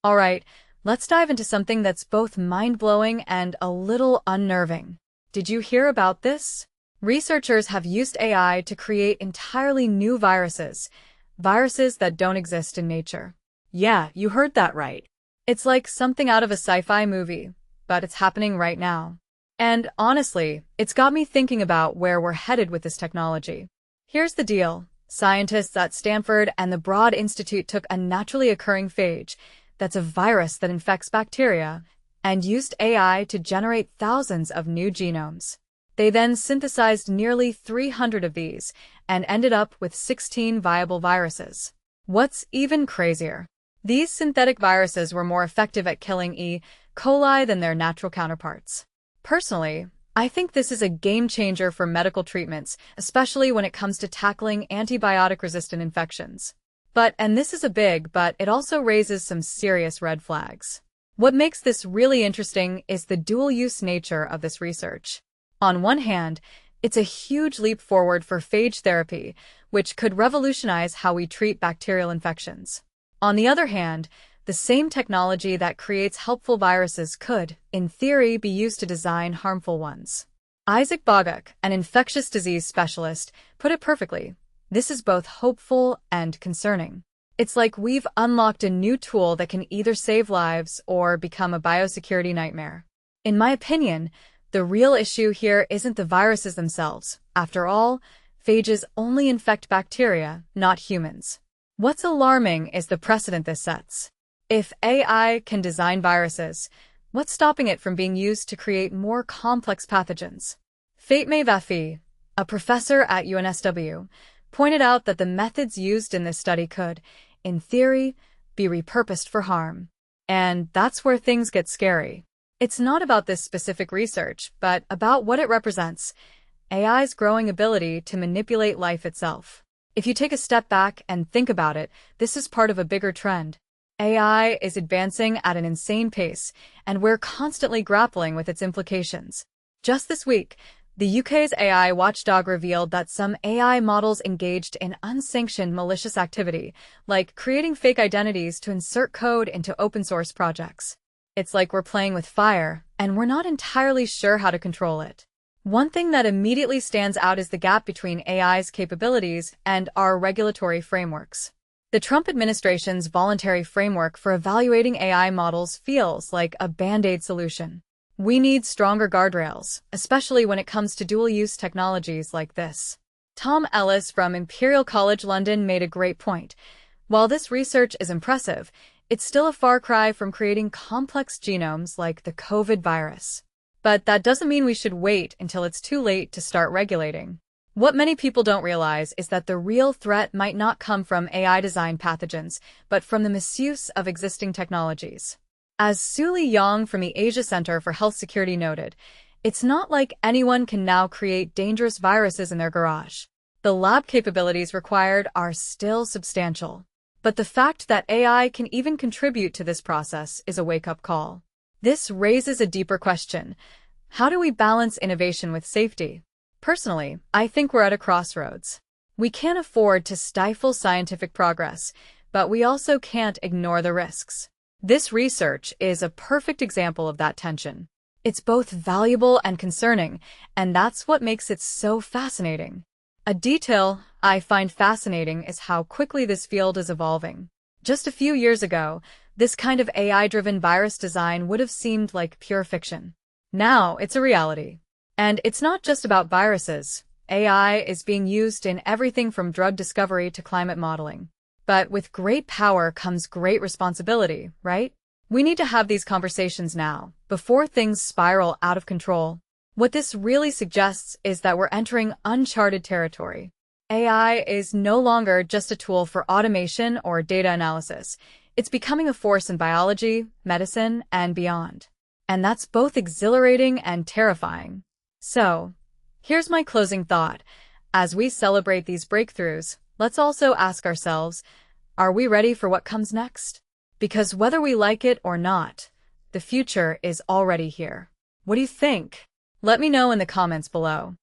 All right, let's dive into something that's both mind-blowing and a little unnerving. Did you hear about this? Researchers have used AI to create entirely new viruses that don't exist in nature. Yeah, you heard that right. It's like something out of a sci-fi movie, but it's happening right now. And honestly, it's got me thinking about where we're headed with this technology. Here's the deal. Scientists at Stanford and the Broad Institute took a naturally occurring phage, that's a virus that infects bacteria, and used AI to generate thousands of new genomes. They then synthesized nearly 300 of these and ended up with 16 viable viruses. What's even crazier? These synthetic viruses were more effective at killing E. coli than their natural counterparts. Personally, I think this is a game changer for medical treatments, especially when it comes to tackling antibiotic-resistant infections. And this is a big but, it also raises some serious red flags. What makes this really interesting is the dual-use nature of this research. On one hand, it's a huge leap forward for phage therapy, which could revolutionize how we treat bacterial infections. On the other hand, the same technology that creates helpful viruses could, in theory, be used to design harmful ones. Isaac Boguk, an infectious disease specialist, put it perfectly. This is both hopeful and concerning. It's like we've unlocked a new tool that can either save lives or become a biosecurity nightmare. In my opinion, the real issue here isn't the viruses themselves. After all, phages only infect bacteria, not humans. What's alarming is the precedent this sets. If AI can design viruses, what's stopping it from being used to create more complex pathogens? Fatma Vafi, a professor at UNSW, pointed out that the methods used in this study could, in theory, be repurposed for harm. And that's where things get scary. It's not about this specific research, but about what it represents: AI's growing ability to manipulate life itself. If you take a step back and think about it, this is part of a bigger trend. AI is advancing at an insane pace, and we're constantly grappling with its implications. Just this week, the UK's AI watchdog revealed that some AI models engaged in unsanctioned malicious activity, like creating fake identities to insert code into open-source projects. It's like we're playing with fire, and we're not entirely sure how to control it. One thing that immediately stands out is the gap between AI's capabilities and our regulatory frameworks. The Trump administration's voluntary framework for evaluating AI models feels like a band-aid solution. We need stronger guardrails, especially when it comes to dual-use technologies like this. Tom Ellis from Imperial College London made a great point. While this research is impressive, it's still a far cry from creating complex genomes like the COVID virus. But that doesn't mean we should wait until it's too late to start regulating. What many people don't realize is that the real threat might not come from AI-designed pathogens, but from the misuse of existing technologies. As Suli Yang from the Asia Center for Health Security noted, it's not like anyone can now create dangerous viruses in their garage. The lab capabilities required are still substantial. But the fact that AI can even contribute to this process is a wake-up call. This raises a deeper question. How do we balance innovation with safety? Personally, I think we're at a crossroads. We can't afford to stifle scientific progress, but we also can't ignore the risks. This research is a perfect example of that tension. It's both valuable and concerning, and that's what makes it so fascinating. A detail I find fascinating is how quickly this field is evolving. Just a few years ago, this kind of AI-driven virus design would have seemed like pure fiction. Now it's a reality. And it's not just about viruses. AI is being used in everything from drug discovery to climate modeling. But with great power comes great responsibility, right? We need to have these conversations now, before things spiral out of control. What this really suggests is that we're entering uncharted territory. AI is no longer just a tool for automation or data analysis. It's becoming a force in biology, medicine, and beyond. And that's both exhilarating and terrifying. So, here's my closing thought. As we celebrate these breakthroughs, let's also ask ourselves, are we ready for what comes next? Because whether we like it or not, the future is already here. What do you think? Let me know in the comments below.